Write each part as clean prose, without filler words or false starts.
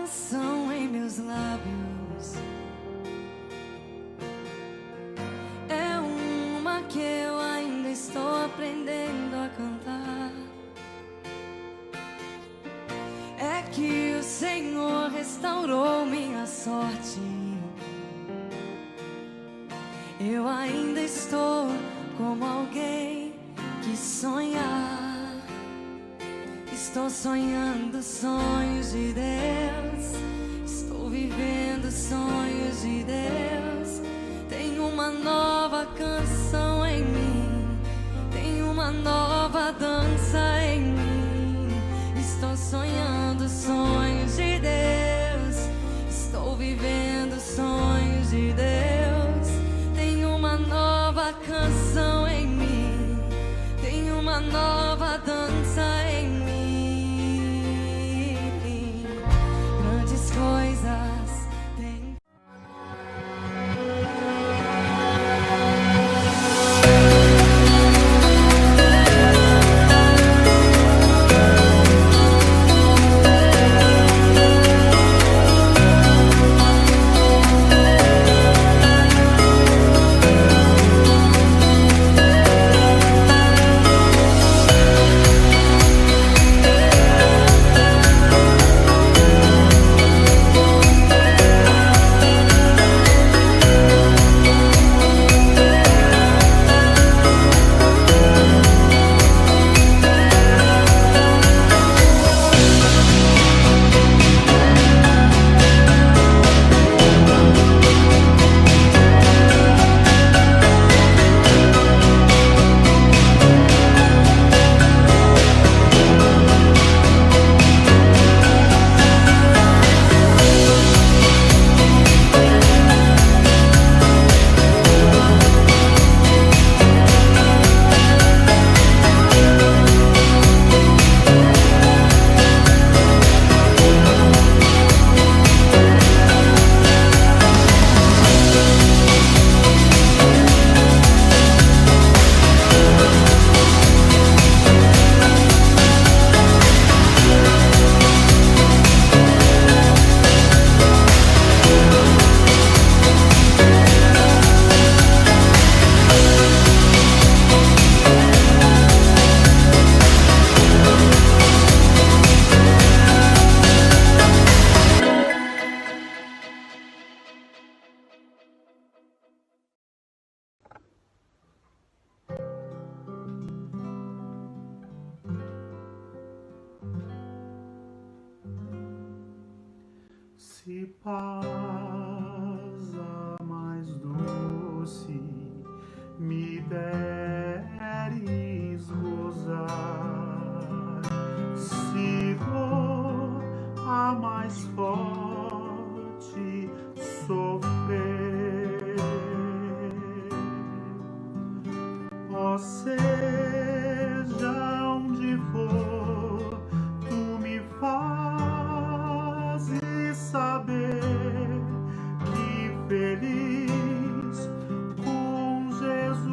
canção em meus lábios. É uma que eu ainda estou aprendendo a cantar. É que o Senhor restaurou minha sorte. Eu ainda estou como alguém que sonha. Estou sonhando sonhos de Deus. Estou vivendo sonhos de Deus. Tem uma nova canção em mim. Tem uma nova dança em mim. Estou sonhando sonhos de Deus. Estou vivendo sonhos de Deus. Tem uma nova canção em mim. Tem uma nova dança em mim. Grandes coisas tem. Se paz a mais doce me deres gozar, se dor a mais forte sofrer, ó seja onde for, tu me fazes saber que feliz com Jesus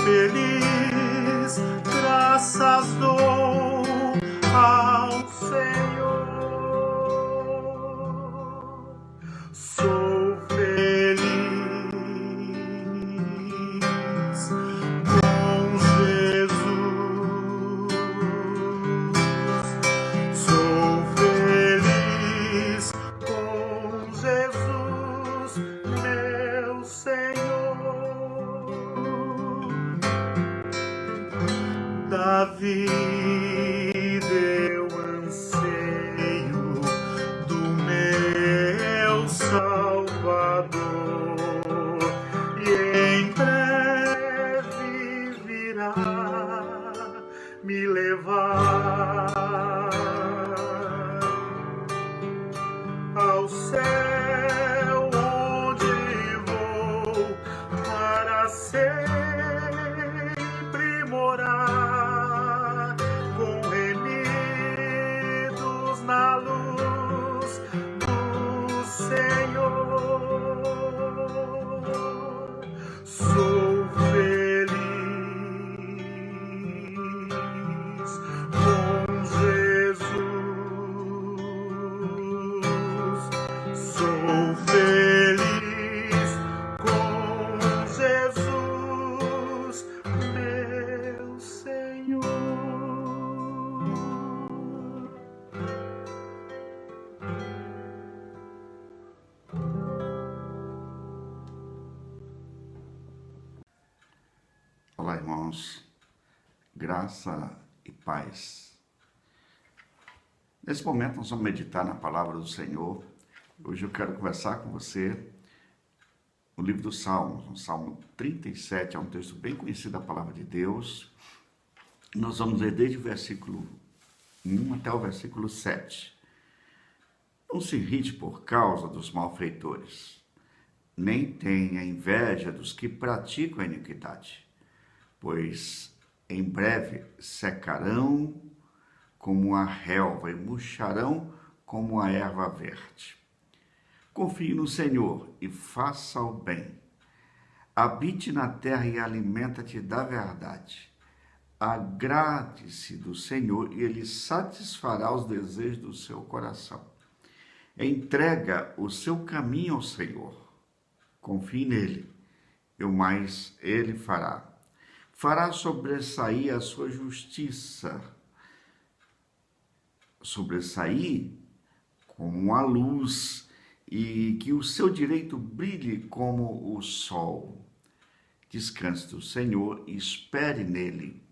feliz, graças dou ao Senhor. Sou feliz com Jesus. Sou feliz com Jesus, meu Senhor. Da vida eu anseio do meu Salvador, e em breve virá me levar ao céu, onde vou para sempre morar, com remidos na luz do Senhor. Sou feliz com Jesus. Sou feliz com Jesus, meu Senhor. Olá, irmãos, graça e paz. Nesse momento nós vamos meditar na palavra do Senhor. Hoje eu quero conversar com você no livro dos Salmos, no Salmo 37, é um texto bem conhecido da palavra de Deus. Nós vamos ler desde o versículo 1 até o versículo 7. Não se irrite por causa dos malfeitores, nem tenha inveja dos que praticam a iniquidade, pois em breve secarão como a relva e murcharão como a erva verde. Confie no Senhor e faça o bem. Habite na terra e alimenta-te da verdade. Agrade-se do Senhor e Ele satisfará os desejos do seu coração. Entrega o seu caminho ao Senhor. Confie nele, e o mais Ele fará. Fará sobressair a sua justiça, sobressair como a luz, e que o seu direito brilhe como o sol. Descanse do Senhor e espere nele,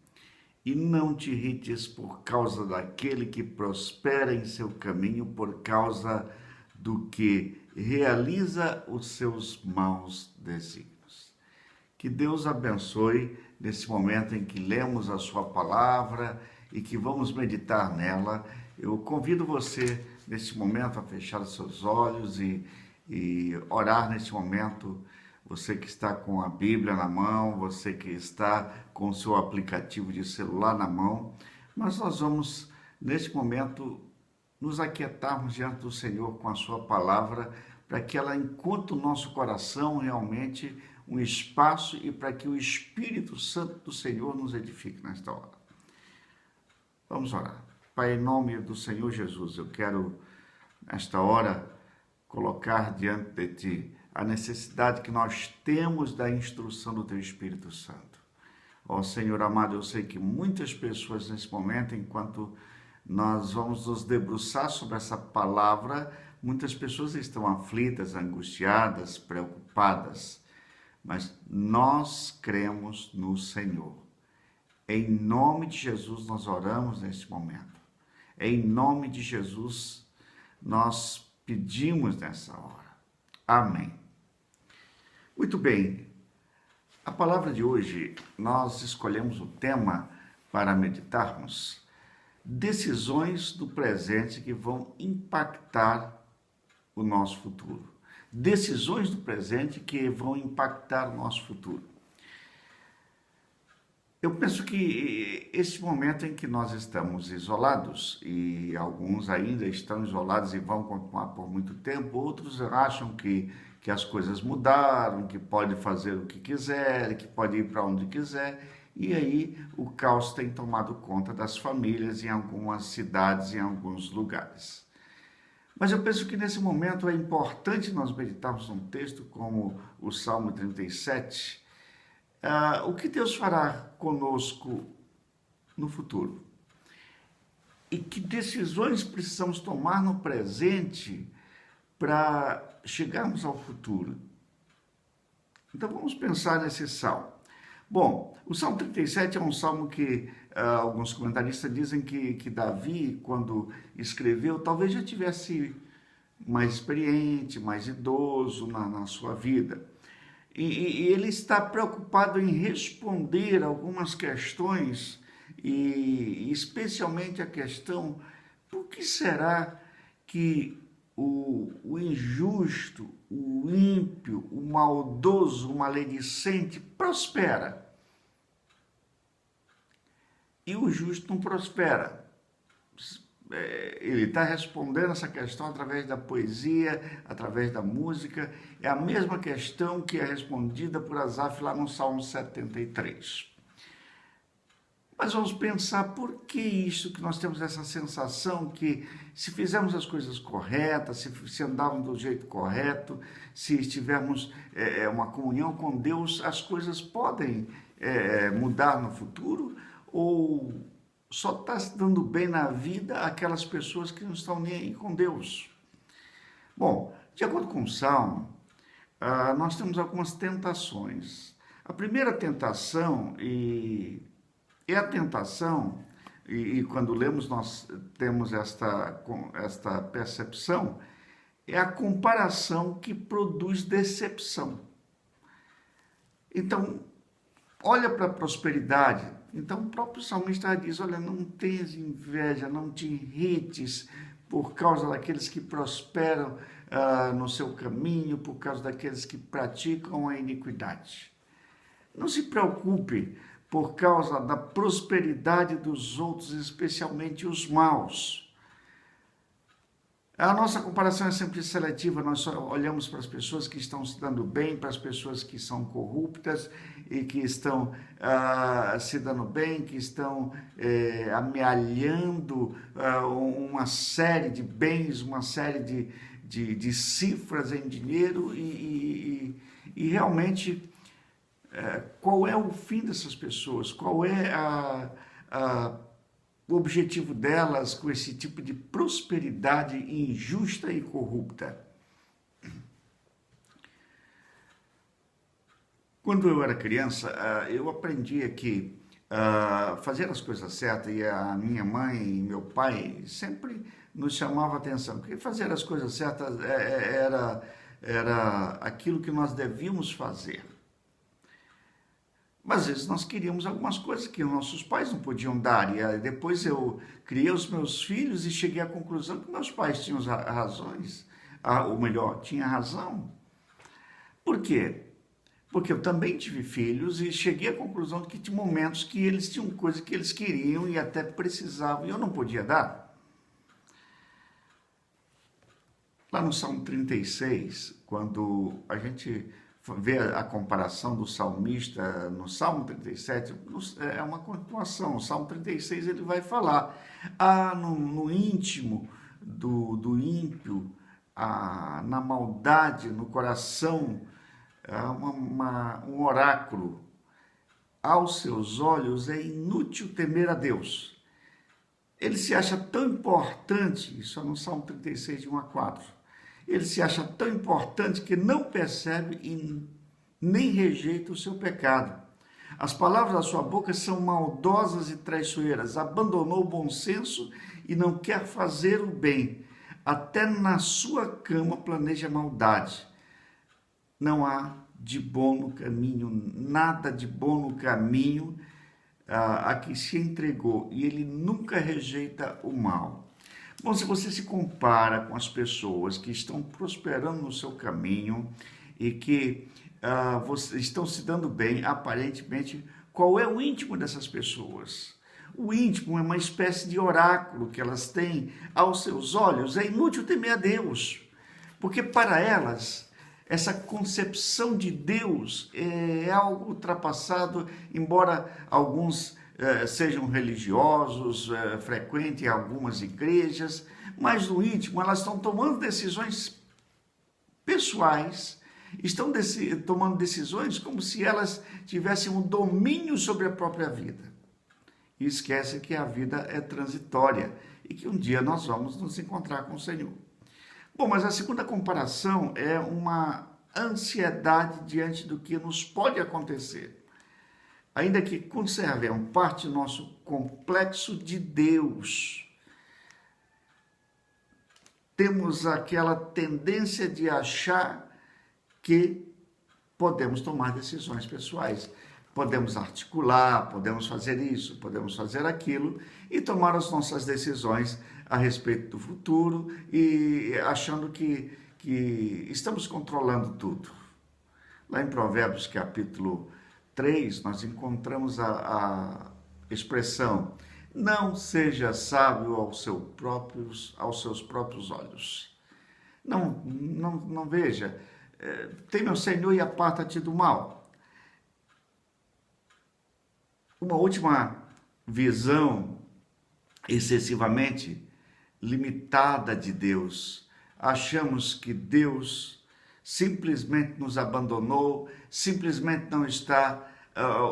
e não te irrites por causa daquele que prospera em seu caminho, por causa do que realiza os seus maus desígnios. Que Deus abençoe nesse momento em que lemos a sua palavra e que vamos meditar nela. Eu convido você nesse momento a fechar os seus olhos e orar nesse momento. Você que está com a Bíblia na mão, você que está com o seu aplicativo de celular na mão, mas nós vamos nesse momento nos aquietarmos diante do Senhor com a sua palavra, para que ela encontre o nosso coração realmente um espaço e para que o Espírito Santo do Senhor nos edifique nesta hora. Vamos orar. Pai, em nome do Senhor Jesus, eu quero, nesta hora, colocar diante de Ti a necessidade que nós temos da instrução do Teu Espírito Santo. Ó Senhor amado, eu sei que muitas pessoas nesse momento, enquanto nós vamos nos debruçar sobre essa palavra, muitas pessoas estão aflitas, angustiadas, preocupadas, mas nós cremos no Senhor. Em nome de Jesus nós oramos nesse momento. Em nome de Jesus nós pedimos nessa hora. Amém. Muito bem. A palavra de hoje nós escolhemos o tema para meditarmos: decisões do presente que vão impactar o nosso futuro. Decisões do presente que vão impactar o nosso futuro. Eu penso que esse momento em que nós estamos isolados, e alguns ainda estão isolados e vão continuar por muito tempo, outros acham que que as coisas mudaram, que pode fazer o que quiser, que pode ir para onde quiser, e aí o caos tem tomado conta das famílias em algumas cidades, em alguns lugares. Mas eu penso que nesse momento é importante nós meditarmos um texto como o Salmo 37, o que Deus fará conosco no futuro. E que decisões precisamos tomar no presente para chegarmos ao futuro. Então vamos pensar nesse salmo. Bom, o Salmo 37 é um salmo que alguns comentaristas dizem que Davi, quando escreveu, talvez já tivesse mais experiente, mais idoso na sua vida. E ele está preocupado em responder algumas questões, e especialmente a questão: por que será que o injusto, o ímpio, o maldoso, o maledicente prospera e o justo não prospera? Ele está respondendo essa questão através da poesia, através da música. É a mesma questão que é respondida por Asaf lá no Salmo 73. Mas vamos pensar por que isso, que nós temos essa sensação que se fizermos as coisas corretas, se andarmos do jeito correto, se tivermos uma comunhão com Deus, as coisas podem mudar no futuro, ou só está se dando bem na vida aquelas pessoas que não estão nem aí com Deus? Bom, de acordo com o Salmo, nós temos algumas tentações. A primeira tentação, é a tentação, e quando lemos nós temos esta percepção, é a comparação que produz decepção. Então, olha para a prosperidade. Então, o próprio salmista diz: olha, não tenhas inveja, não te irrites por causa daqueles que prosperam no seu caminho, por causa daqueles que praticam a iniquidade. Não se preocupe por causa da prosperidade dos outros, especialmente os maus. A nossa comparação é sempre seletiva, nós só olhamos para as pessoas que estão se dando bem, para as pessoas que são corruptas e que estão se dando bem, que estão amealhando uma série de bens, uma série de cifras em dinheiro e realmente... qual é o fim dessas pessoas? Qual é o objetivo delas com esse tipo de prosperidade injusta e corrupta? Quando eu era criança, eu aprendia que fazer as coisas certas, e a minha mãe e meu pai sempre nos chamavam a atenção, porque fazer as coisas certas era aquilo que nós devíamos fazer. Mas às vezes nós queríamos algumas coisas que nossos pais não podiam dar, e depois eu criei os meus filhos e cheguei à conclusão que meus pais tinham razões, ou melhor, tinham razão. Por quê? Porque eu também tive filhos e cheguei à conclusão de que tinha momentos que eles tinham coisas que eles queriam e até precisavam, e eu não podia dar. Lá no Salmo 36, quando a gente vê a comparação do salmista no Salmo 37, é uma continuação. O Salmo 36 ele vai falar no íntimo do ímpio, na maldade, no coração, um oráculo: aos seus olhos é inútil temer a Deus. Ele se acha tão importante, isso é no Salmo 36, de 1 a 4, ele se acha tão importante que não percebe e nem rejeita o seu pecado. As palavras da sua boca são maldosas e traiçoeiras. Abandonou o bom senso e não quer fazer o bem. Até na sua cama planeja maldade. Não há de bom no caminho, nada de bom no caminho a que se entregou. E ele nunca rejeita o mal. Bom, se você se compara com as pessoas que estão prosperando no seu caminho e que estão se dando bem, aparentemente, qual é o íntimo dessas pessoas? O íntimo é uma espécie de oráculo que elas têm aos seus olhos. É inútil temer a Deus, porque para elas essa concepção de Deus é algo ultrapassado, embora alguns sejam religiosos, frequentem algumas igrejas, mas no íntimo elas estão tomando decisões pessoais, estão tomando decisões como se elas tivessem um domínio sobre a própria vida. E esquece que a vida é transitória e que um dia nós vamos nos encontrar com o Senhor. Bom, mas a segunda comparação é uma ansiedade diante do que nos pode acontecer, ainda que conservem parte do nosso complexo de Deus. Temos aquela tendência de achar que podemos tomar decisões pessoais. Podemos articular, podemos fazer isso, podemos fazer aquilo e tomar as nossas decisões a respeito do futuro e achando que estamos controlando tudo. Lá em Provérbios capítulo 3, nós encontramos a expressão: não seja sábio aos seus próprios olhos. Não veja, teme o Senhor e aparta-te do mal. Uma última visão excessivamente limitada de Deus. Achamos que Deus simplesmente nos abandonou, simplesmente não está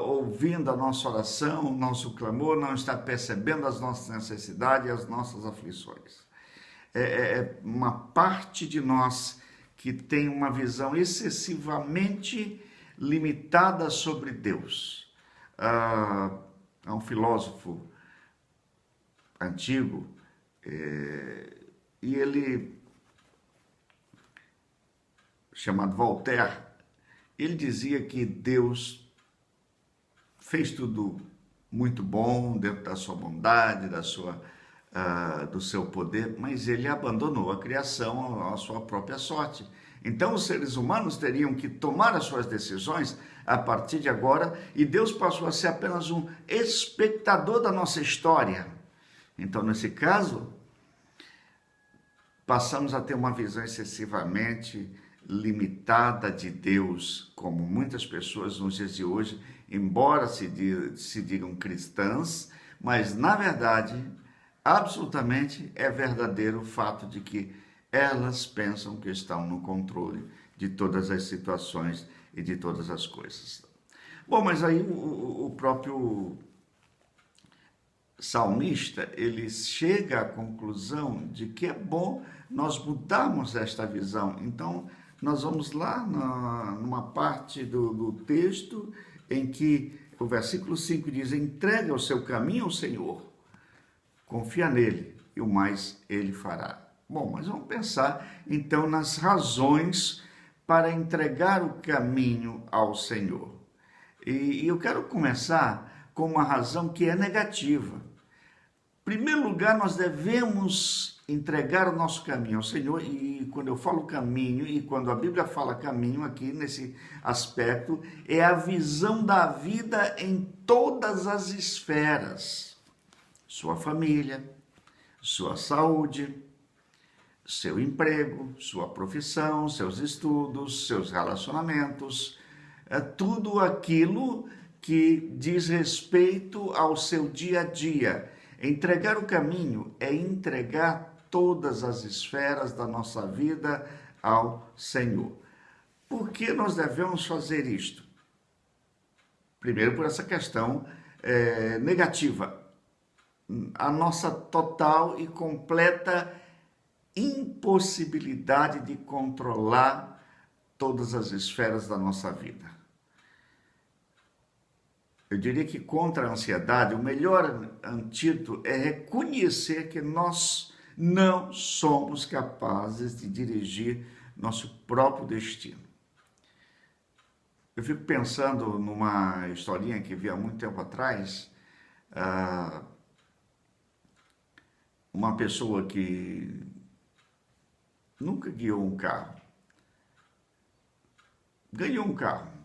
ouvindo a nossa oração, o nosso clamor, não está percebendo as nossas necessidades e as nossas aflições. É uma parte de nós que tem uma visão excessivamente limitada sobre Deus. Há um filósofo antigo, e ele, chamado Voltaire, ele dizia que Deus fez tudo muito bom dentro da sua bondade, do seu poder, mas ele abandonou a criação à sua própria sorte. Então os seres humanos teriam que tomar as suas decisões a partir de agora, e Deus passou a ser apenas um espectador da nossa história. Então, nesse caso, passamos a ter uma visão excessivamente limitada de Deus, como muitas pessoas nos dias de hoje, embora se digam cristãs, mas na verdade, absolutamente é verdadeiro o fato de que elas pensam que estão no controle de todas as situações e de todas as coisas. Bom, mas aí o próprio salmista, ele chega à conclusão de que é bom nós mudarmos esta visão. Então, nós vamos lá numa parte do texto em que o versículo 5 diz: entrega o seu caminho ao Senhor, confia nele e o mais ele fará. Bom, mas vamos pensar então nas razões para entregar o caminho ao Senhor. E eu quero começar com uma razão que é negativa. Em primeiro lugar, nós devemos entregar o nosso caminho ao Senhor, e quando eu falo caminho, e quando a Bíblia fala caminho aqui nesse aspecto, é a visão da vida em todas as esferas. Sua família, sua saúde, seu emprego, sua profissão, seus estudos, seus relacionamentos, tudo aquilo que diz respeito ao seu dia a dia. Entregar o caminho é entregar todas as esferas da nossa vida ao Senhor. Por que nós devemos fazer isto? Primeiro, por essa questão negativa. A nossa total e completa impossibilidade de controlar todas as esferas da nossa vida. Eu diria que contra a ansiedade, o melhor antídoto é reconhecer que nós não somos capazes de dirigir nosso próprio destino. Eu fico pensando numa historinha que vi há muito tempo atrás, uma pessoa que nunca guiou um carro, ganhou um carro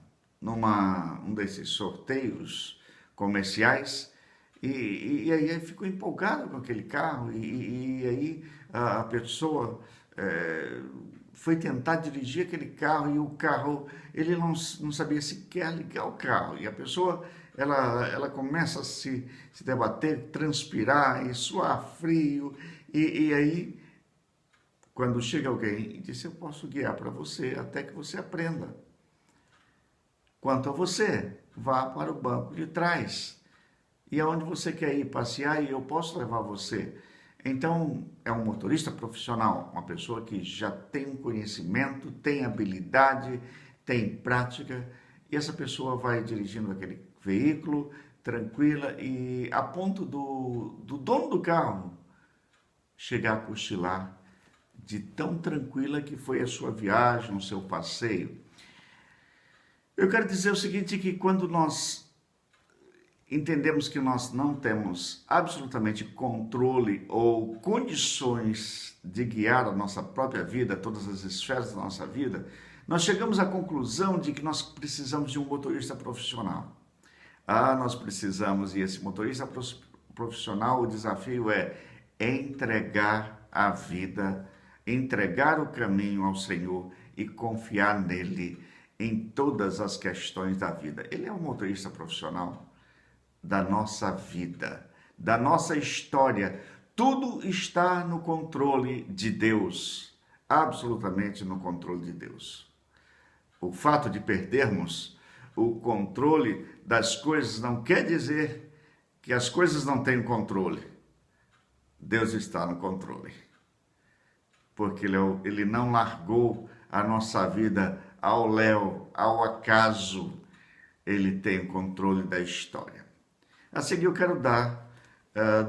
um desses sorteios comerciais, e aí ficou empolgado com aquele carro, e aí a pessoa foi tentar dirigir aquele carro e o carro, ele não sabia sequer ligar o carro. E a pessoa, ela começa a se debater, transpirar e suar frio. E aí, quando chega alguém e diz, eu posso guiar para você até que você aprenda. Quanto a você, vá para o banco de trás. E aonde você quer ir passear e eu posso levar você. Então, é um motorista profissional, uma pessoa que já tem um conhecimento, tem habilidade, tem prática, e essa pessoa vai dirigindo aquele veículo tranquila e a ponto do dono do carro chegar a cochilar de tão tranquila que foi a sua viagem, o seu passeio. Eu quero dizer o seguinte, que quando nós entendemos que nós não temos absolutamente controle ou condições de guiar a nossa própria vida, todas as esferas da nossa vida, nós chegamos à conclusão de que nós precisamos de um motorista profissional. Nós precisamos, e esse motorista profissional, o desafio é entregar a vida, entregar o caminho ao Senhor e confiar nele em todas as questões da vida. Ele é um motorista profissional da nossa vida, da nossa história. Tudo está no controle de Deus, absolutamente no controle de Deus. O fato de perdermos o controle das coisas não quer dizer que as coisas não têm controle. Deus está no controle, porque Ele não largou a nossa vida ao léu, ao acaso. Ele tem o controle da história. A seguir, eu quero dar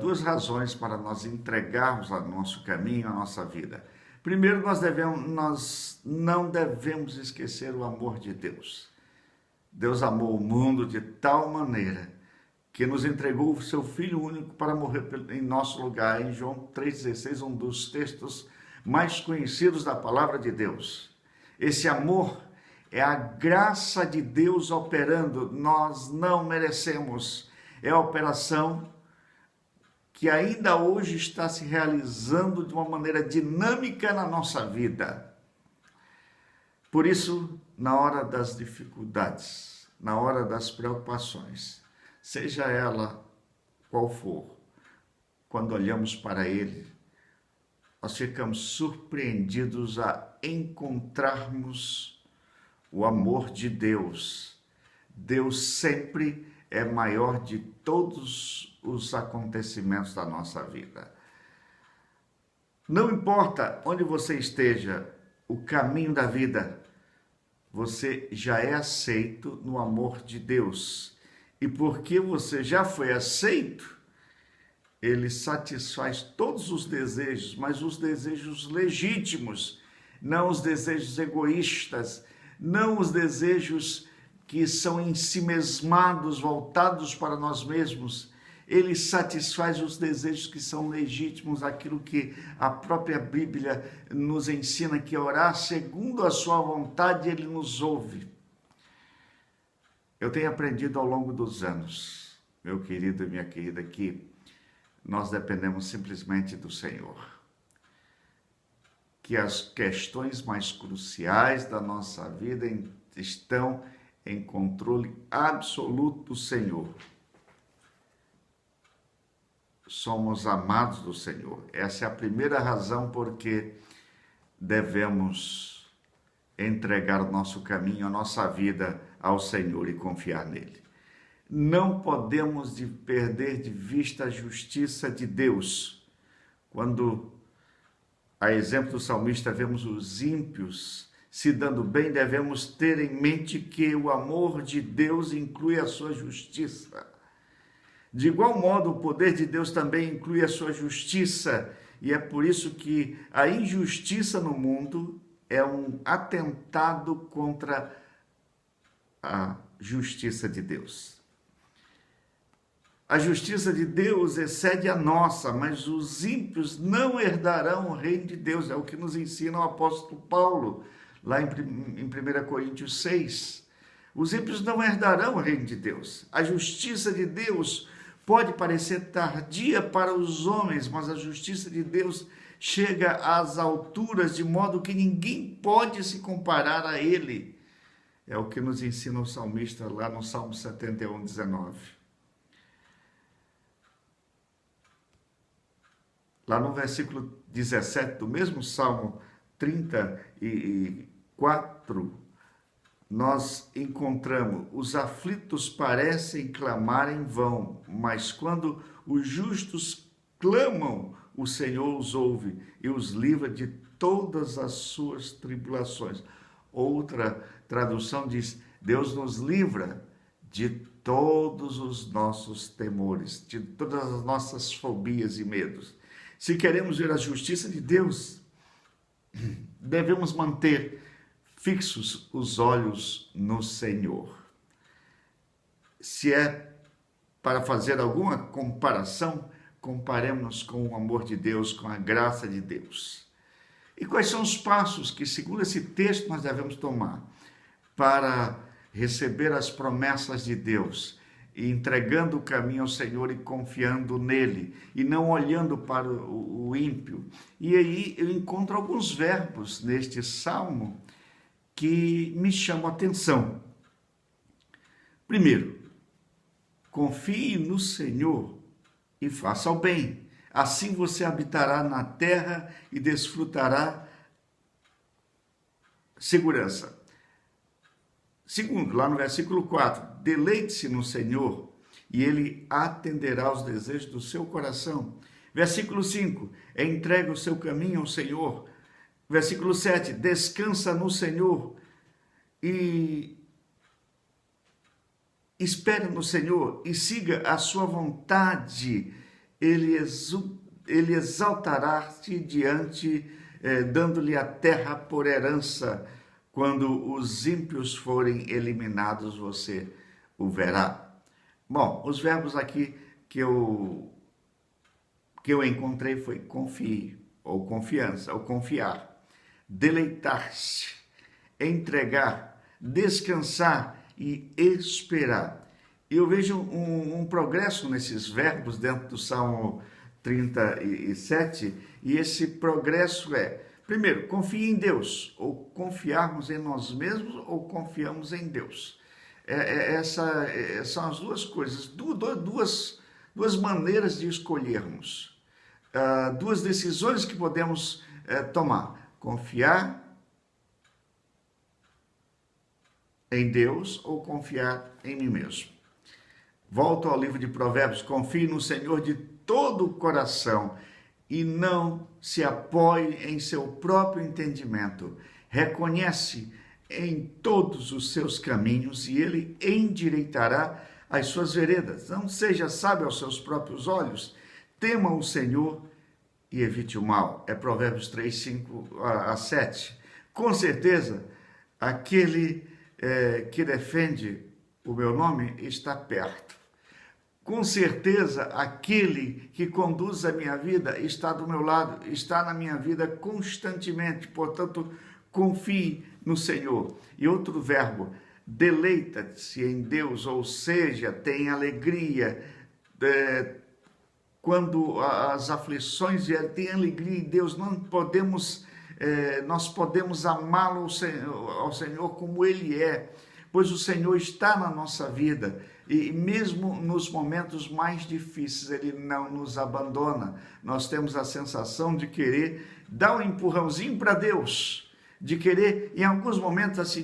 duas razões para nós entregarmos o nosso caminho, a nossa vida. Primeiro, nós não devemos esquecer o amor de Deus. Deus amou o mundo de tal maneira que nos entregou o seu Filho único para morrer em nosso lugar. Em João 3,16, um dos textos mais conhecidos da palavra de Deus. Esse amor é a graça de Deus operando, nós não merecemos. É a operação que ainda hoje está se realizando de uma maneira dinâmica na nossa vida. Por isso, na hora das dificuldades, na hora das preocupações, seja ela qual for, quando olhamos para Ele, nós ficamos surpreendidos a encontrarmos o amor de Deus. Deus sempre é maior de todos os acontecimentos da nossa vida. Não importa onde você esteja, o caminho da vida, você já é aceito no amor de Deus. E porque você já foi aceito, Ele satisfaz todos os desejos, mas os desejos legítimos, não os desejos egoístas, não os desejos que são ensimesmados, voltados para nós mesmos. Ele satisfaz os desejos que são legítimos, aquilo que a própria Bíblia nos ensina, que orar segundo a sua vontade, Ele nos ouve. Eu tenho aprendido ao longo dos anos, meu querido e minha querida, que nós dependemos simplesmente do Senhor. Que as questões mais cruciais da nossa vida estão em controle absoluto do Senhor. Somos amados do Senhor. Essa é a primeira razão porque devemos entregar o nosso caminho, a nossa vida ao Senhor e confiar nele. Não podemos perder de vista a justiça de Deus. Quando, a exemplo do salmista, vemos os ímpios se dando bem, devemos ter em mente que o amor de Deus inclui a sua justiça. De igual modo, o poder de Deus também inclui a sua justiça, e é por isso que a injustiça no mundo é um atentado contra a justiça de Deus. A justiça de Deus excede a nossa, mas os ímpios não herdarão o reino de Deus, é o que nos ensina o apóstolo Paulo, lá em 1 Coríntios 6. Os ímpios não herdarão o reino de Deus. A justiça de Deus pode parecer tardia para os homens, mas a justiça de Deus chega às alturas de modo que ninguém pode se comparar a ele. É o que nos ensina o salmista lá no Salmo 71, 19. Lá no versículo 17 do mesmo Salmo 34, nós encontramos: os aflitos parecem clamar em vão, mas quando os justos clamam, o Senhor os ouve e os livra de todas as suas tribulações. Outra tradução diz: Deus nos livra de todos os nossos temores, de todas as nossas fobias e medos. Se queremos ver a justiça de Deus, devemos manter fixos os olhos no Senhor. Se é para fazer alguma comparação, comparemos com o amor de Deus, com a graça de Deus. E quais são os passos que, segundo esse texto, nós devemos tomar para receber as promessas de Deus, e entregando o caminho ao Senhor e confiando nele, e não olhando para o ímpio? E aí eu encontro alguns verbos neste salmo que me chamam a atenção. Primeiro, confie no Senhor e faça o bem. Assim você habitará na terra e desfrutará segurança. Segundo, lá no versículo 4, deleite-se no Senhor e ele atenderá aos desejos do seu coração. Versículo 5, entrega o seu caminho ao Senhor. Versículo 7, descansa no Senhor e espere no Senhor e siga a sua vontade. Ele exaltará-te diante, dando-lhe a terra por herança. Quando os ímpios forem eliminados, você o verá. Bom, os verbos aqui que eu encontrei foi confie, ou confiança, ou confiar, deleitar-se, entregar, descansar e esperar. Eu vejo um progresso nesses verbos dentro do Salmo 37, e esse progresso é: primeiro, confie em Deus, ou confiarmos em nós mesmos, ou confiamos em Deus. São as duas coisas, duas maneiras de escolhermos, duas decisões que podemos tomar: confiar em Deus ou confiar em mim mesmo. Volto ao livro de Provérbios: confie no Senhor de todo o coração e não se apoie em seu próprio entendimento. Reconhece em todos os seus caminhos e ele endireitará as suas veredas. Não seja sábio aos seus próprios olhos. Tema o Senhor e evite o mal. É Provérbios 3, 5 a 7. Com certeza, aquele que defende o meu nome está perto. Com certeza, aquele que conduz a minha vida está do meu lado, está na minha vida constantemente. Portanto, confie no Senhor. E outro verbo, deleita-se em Deus, ou seja, tem alegria. Quando as aflições vierem, tem alegria em Deus. Nós podemos amá-lo ao Senhor como Ele é, pois o Senhor está na nossa vida. E mesmo nos momentos mais difíceis, Ele não nos abandona. Nós temos a sensação de querer dar um empurrãozinho para Deus, de querer, em alguns momentos,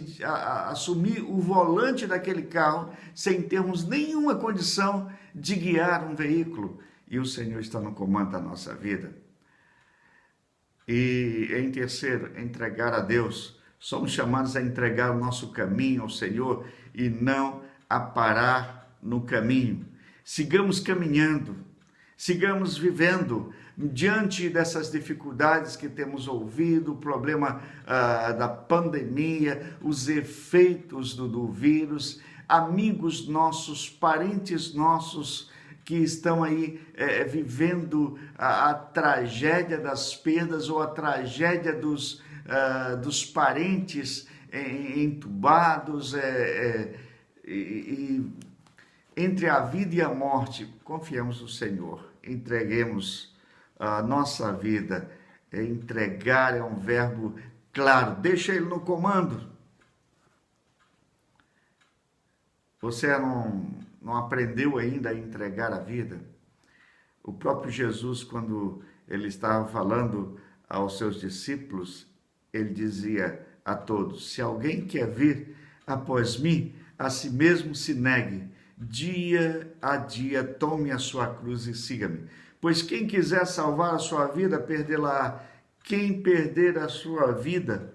assumir o volante daquele carro, sem termos nenhuma condição de guiar um veículo. E o Senhor está no comando da nossa vida. E em terceiro, entregar a Deus. Somos chamados a entregar o nosso caminho ao Senhor e não a parar no caminho. Sigamos caminhando, sigamos vivendo diante dessas dificuldades que temos ouvido, o problema da pandemia, os efeitos do vírus, amigos nossos, parentes nossos que estão aí vivendo a tragédia das perdas ou a tragédia dos parentes entubados, e entre a vida e a morte. Confiemos no Senhor, entreguemos a nossa vida Entregar é um verbo claro, deixa ele no comando. Você não aprendeu ainda a entregar a vida? O próprio Jesus, quando ele estava falando aos seus discípulos, ele dizia a todos: se alguém quer vir após mim, a si mesmo se negue, dia a dia tome a sua cruz e siga-me. Pois quem quiser salvar a sua vida, perdê-la. Quem perder a sua vida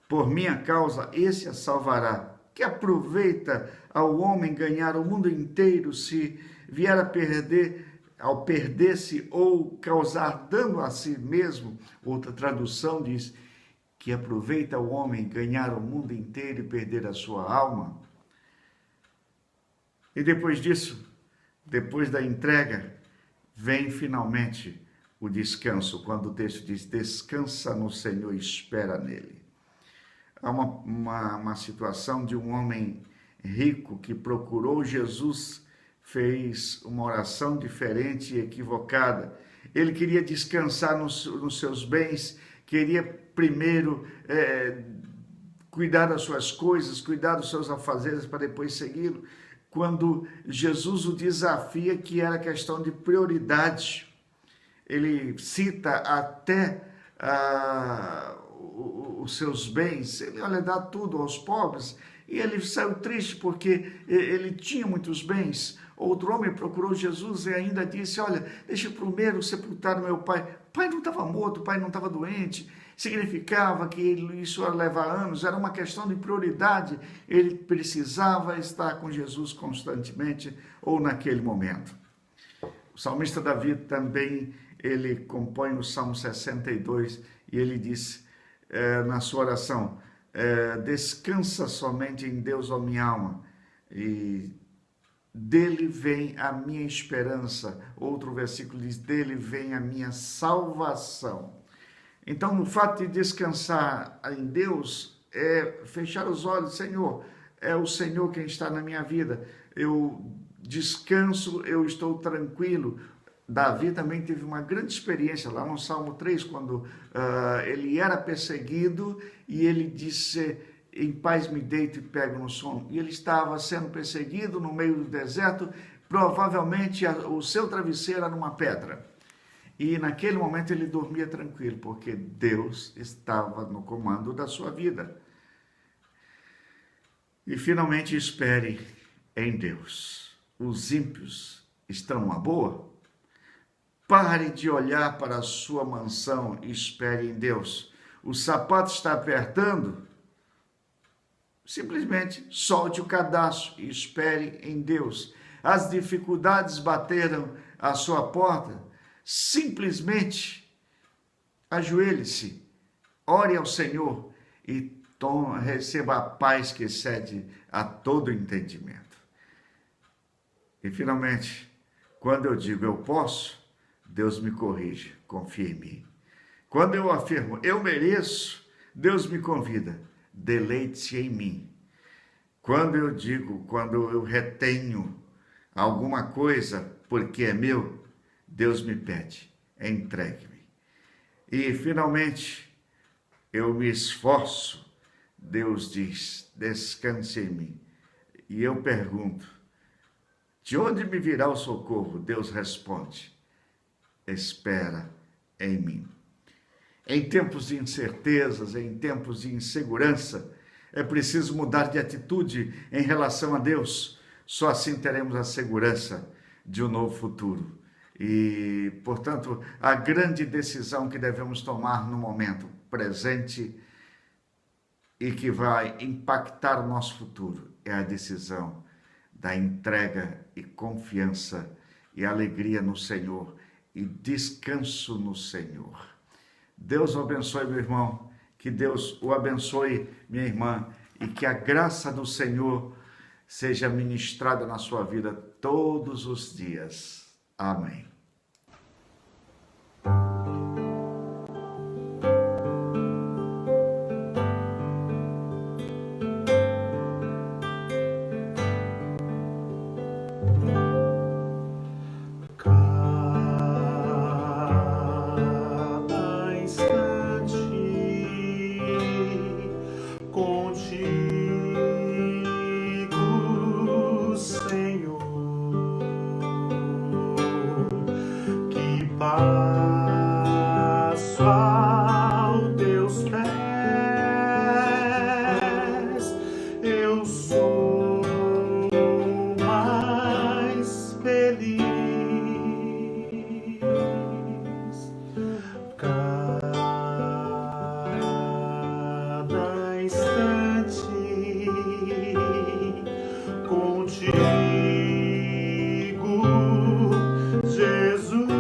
por minha causa, esse a salvará. Que aproveita ao homem ganhar o mundo inteiro se vier a perder, ao perder-se ou causar dano a si mesmo? Outra tradução diz que aproveita o homem ganhar o mundo inteiro e perder a sua alma. E depois disso, depois da entrega, vem finalmente o descanso, quando o texto diz: descansa no Senhor e espera nele. Há uma situação de um homem rico que procurou Jesus, fez uma oração diferente e equivocada. Ele queria descansar nos seus bens, queria primeiro cuidar das suas coisas, cuidar dos seus afazeres para depois segui-lo. Quando Jesus o desafia, que era questão de prioridade, ele cita até os seus bens, ele dá tudo aos pobres, e ele saiu triste porque ele tinha muitos bens. Outro homem procurou Jesus e ainda disse: olha, deixa eu primeiro sepultar meu pai. O pai não estava morto, o pai não estava doente. Significava que isso ia levar anos, era uma questão de prioridade. Ele precisava estar com Jesus constantemente ou naquele momento. O salmista Davi também, ele compõe no Salmo 62 e ele diz na sua oração: descansa somente em Deus, ó minha alma, e dele vem a minha esperança. Outro versículo diz: dele vem a minha salvação. Então, o fato de descansar em Deus é fechar os olhos. Senhor, é o Senhor quem está na minha vida. Eu descanso, eu estou tranquilo. Davi também teve uma grande experiência lá no Salmo 3, quando ele era perseguido e ele disse: em paz me deito e pego no sono. E ele estava sendo perseguido no meio do deserto, provavelmente o seu travesseiro era numa pedra. E naquele momento ele dormia tranquilo, porque Deus estava no comando da sua vida. E finalmente espere em Deus. Os ímpios estão numa boa? Pare de olhar para a sua mansão e espere em Deus. O sapato está apertando? Simplesmente solte o cadastro e espere em Deus. As dificuldades bateram à sua porta? Simplesmente ajoelhe-se, ore ao Senhor e receba a paz que excede a todo entendimento. E finalmente, quando eu digo eu posso, Deus me corrige, confia em mim. Quando eu afirmo eu mereço, Deus me convida, deleite-se em mim. Quando eu retenho alguma coisa porque é meu, Deus me pede, entregue-me. E finalmente, eu me esforço, Deus diz, descanse em mim. E eu pergunto: de onde me virá o socorro? Deus responde: espera em mim. Em tempos de incertezas, em tempos de insegurança, é preciso mudar de atitude em relação a Deus. Só assim teremos a segurança de um novo futuro. E, portanto, a grande decisão que devemos tomar no momento presente e que vai impactar o nosso futuro é a decisão da entrega e confiança e alegria no Senhor e descanso no Senhor. Deus o abençoe, meu irmão, que Deus o abençoe, minha irmã, e que a graça do Senhor seja ministrada na sua vida todos os dias. Amém. Cada passo aos teus pés, eu sou mais feliz. Cada instante contigo, Jesus,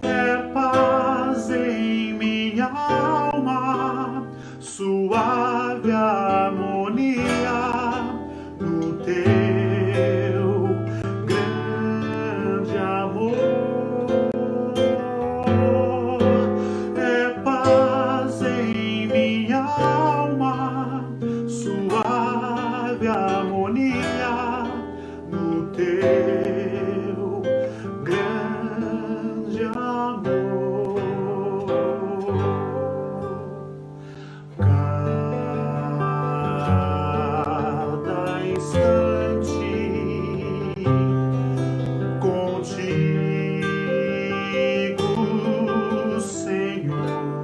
é paz em minha alma, suave harmonia no teu grande amor. É paz em minha alma, suave harmonia no teu grande amor. Cada instante contigo, Senhor,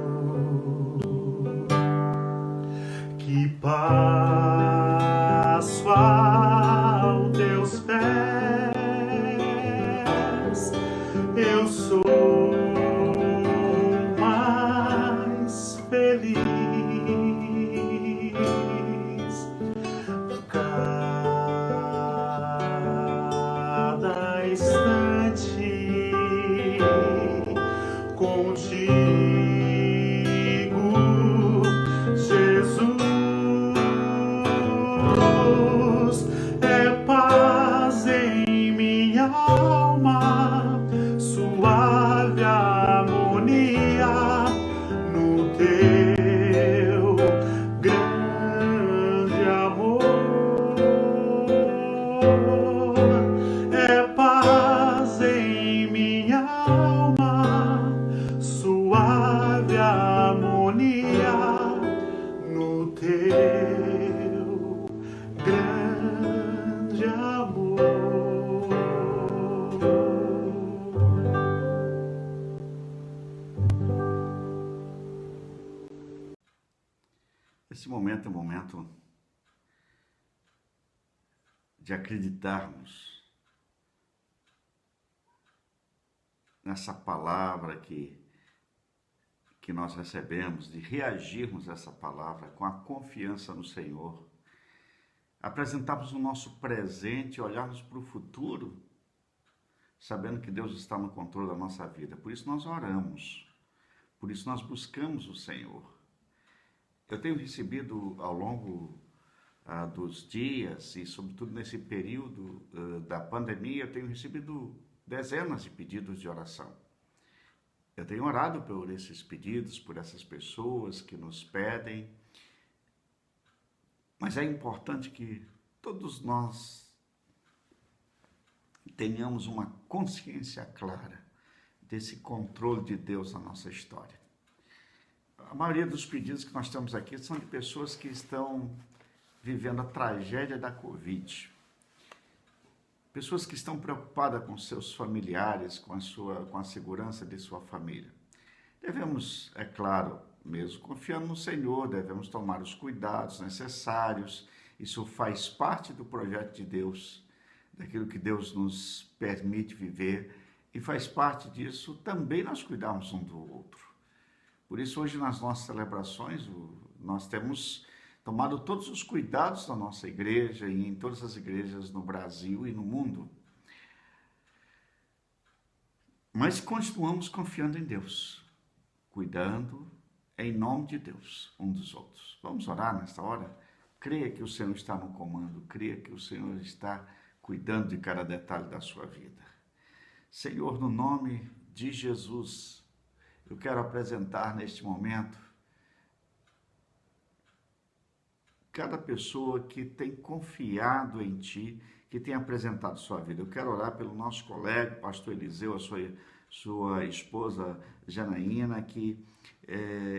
que passo aos teus pés, eu sou mais feliz. Cada instante contigo, Jesus, é paz em minha alma, suave harmonia no teu grande amor. É paz em minha alma, suave harmonia no teu grande amor. Esse momento é um momento de acreditarmos nessa palavra que nós recebemos, de reagirmos a essa palavra com a confiança no Senhor, apresentarmos o nosso presente e olharmos para o futuro, sabendo que Deus está no controle da nossa vida. Por isso nós oramos, por isso nós buscamos o Senhor. Eu tenho recebido ao longo dos dias e sobretudo nesse período da pandemia, eu tenho recebido dezenas de pedidos de oração. Eu tenho orado por esses pedidos, por essas pessoas que nos pedem, mas é importante que todos nós tenhamos uma consciência clara desse controle de Deus na nossa história. A maioria dos pedidos que nós temos aqui são de pessoas que estão vivendo a tragédia da Covid. Pessoas que estão preocupadas com seus familiares, com a segurança de sua família. Devemos, é claro, mesmo confiando no Senhor, devemos tomar os cuidados necessários. Isso faz parte do projeto de Deus, daquilo que Deus nos permite viver, e faz parte disso também nós cuidarmos um do outro. Por isso, hoje, nas nossas celebrações, nós temos tomado todos os cuidados da nossa igreja e em todas as igrejas no Brasil e no mundo. Mas continuamos confiando em Deus, cuidando em nome de Deus, um dos outros. Vamos orar nesta hora? Creia que o Senhor está no comando, creia que o Senhor está cuidando de cada detalhe da sua vida. Senhor, no nome de Jesus, eu quero apresentar neste momento cada pessoa que tem confiado em Ti, que tem apresentado sua vida. Eu quero orar pelo nosso colega, pastor Eliseu, a sua esposa Janaína, que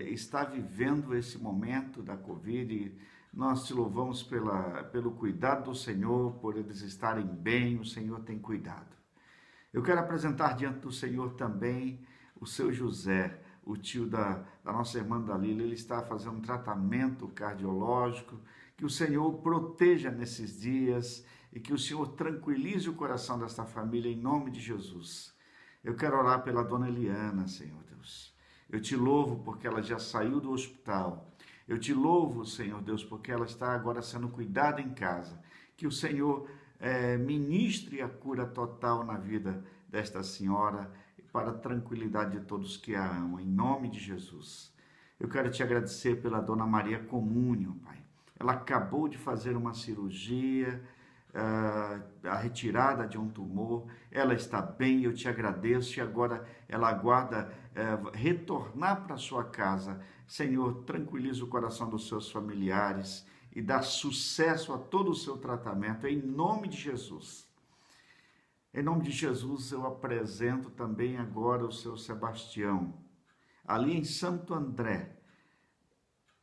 está vivendo esse momento da Covid. Nós te louvamos pelo cuidado do Senhor, por eles estarem bem, o Senhor tem cuidado. Eu quero apresentar diante do Senhor também o seu José, o tio da nossa irmã Dalila. Ele está fazendo um tratamento cardiológico. Que o Senhor o proteja nesses dias e que o Senhor tranquilize o coração desta família em nome de Jesus. Eu quero orar pela dona Eliana, Senhor Deus. Eu te louvo porque ela já saiu do hospital. Eu te louvo, Senhor Deus, porque ela está agora sendo cuidada em casa. Que o Senhor ministre a cura total na vida desta senhora para a tranquilidade de todos que a amam, em nome de Jesus. Eu quero te agradecer pela dona Maria Comúnio, Pai. Ela acabou de fazer uma cirurgia, a retirada de um tumor, ela está bem, eu te agradeço, e agora ela aguarda retornar para sua casa. Senhor, tranquiliza o coração dos seus familiares e dá sucesso a todo o seu tratamento, em nome de Jesus. Em nome de Jesus, eu apresento também agora o seu Sebastião, ali em Santo André.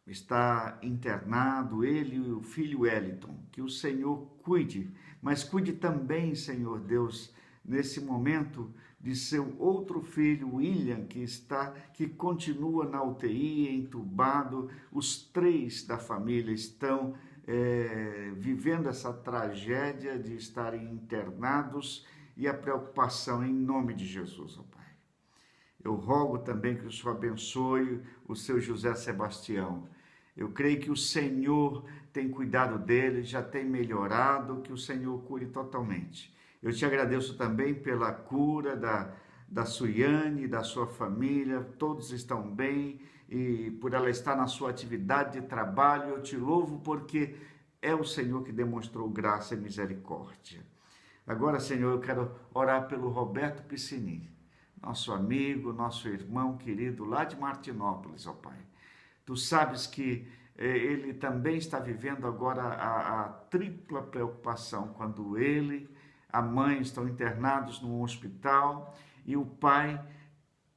Está internado, ele e o filho Wellington. Que o Senhor cuide, mas cuide também, Senhor Deus, nesse momento de seu outro filho, William, que continua na UTI, entubado. Os três da família estão vivendo essa tragédia de estarem internados e a preocupação em nome de Jesus, ó Pai. Eu rogo também que o Senhor abençoe o seu José Sebastião. Eu creio que o Senhor tem cuidado dele, já tem melhorado, que o Senhor cure totalmente. Eu te agradeço também pela cura da Suiane, da sua família, todos estão bem, e por ela estar na sua atividade de trabalho, eu te louvo porque é o Senhor que demonstrou graça e misericórdia. Agora, Senhor, eu quero orar pelo Roberto Piscini, nosso amigo, nosso irmão querido lá de Martinópolis, ó Pai. Tu sabes que ele também está vivendo agora a tripla preocupação, quando ele, a mãe estão internados num hospital e o pai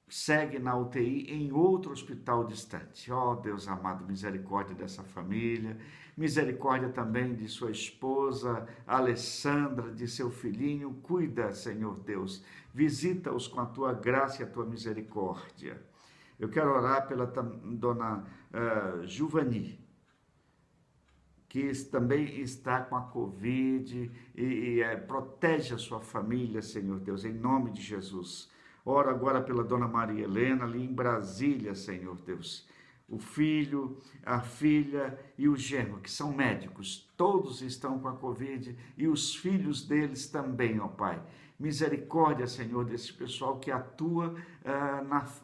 segue na UTI em outro hospital distante. Ó Deus amado, misericórdia dessa família, misericórdia também de sua esposa, Alessandra, de seu filhinho. Cuida, Senhor Deus, visita-os com a tua graça e a tua misericórdia. Eu quero orar pela dona Giovani, que também está com a Covid, e protege a sua família, Senhor Deus, em nome de Jesus. Oro agora pela dona Maria Helena, ali em Brasília, Senhor Deus. O filho, a filha e o genro, que são médicos, todos estão com a Covid, e os filhos deles também, ó Pai. Misericórdia, Senhor, desse pessoal que atua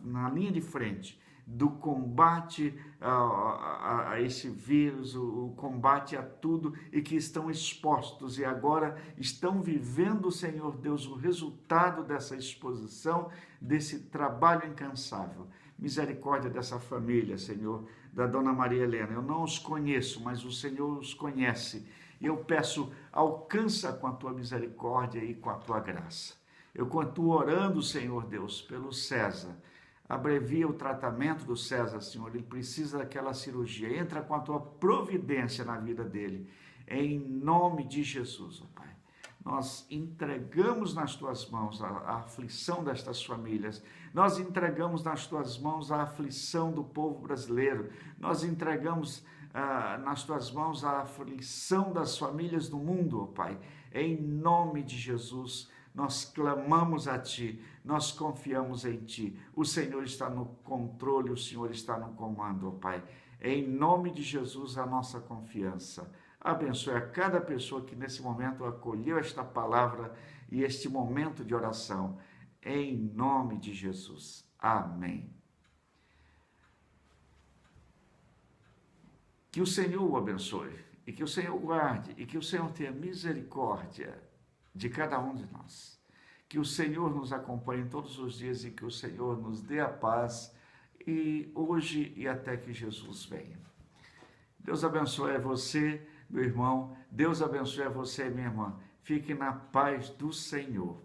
na linha de frente do combate a esse vírus, o combate a tudo, e que estão expostos e agora estão vivendo, Senhor Deus, o resultado dessa exposição, desse trabalho incansável. Misericórdia dessa família, Senhor, da dona Maria Helena. Eu não os conheço, mas o Senhor os conhece. E eu peço, alcança com a tua misericórdia e com a tua graça. Eu continuo orando, Senhor Deus, pelo César. Abrevia o tratamento do César, Senhor. Ele precisa daquela cirurgia. Entra com a tua providência na vida dele. Em nome de Jesus, ó Pai. Nós entregamos nas tuas mãos a aflição destas famílias. Nós entregamos nas tuas mãos a aflição do povo brasileiro. Nós entregamos nas tuas mãos a aflição das famílias do mundo, ó Pai. Em nome de Jesus, nós clamamos a Ti, nós confiamos em Ti. O Senhor está no controle, o Senhor está no comando, ó Pai. Em nome de Jesus, a nossa confiança. Abençoe a cada pessoa que nesse momento acolheu esta palavra e este momento de oração. Em nome de Jesus. Amém. Que o Senhor o abençoe, e que o Senhor guarde, e que o Senhor tenha misericórdia de cada um de nós. Que o Senhor nos acompanhe todos os dias e que o Senhor nos dê a paz, e hoje e até que Jesus venha. Deus abençoe você, meu irmão. Deus abençoe você, minha irmã. Fique na paz do Senhor.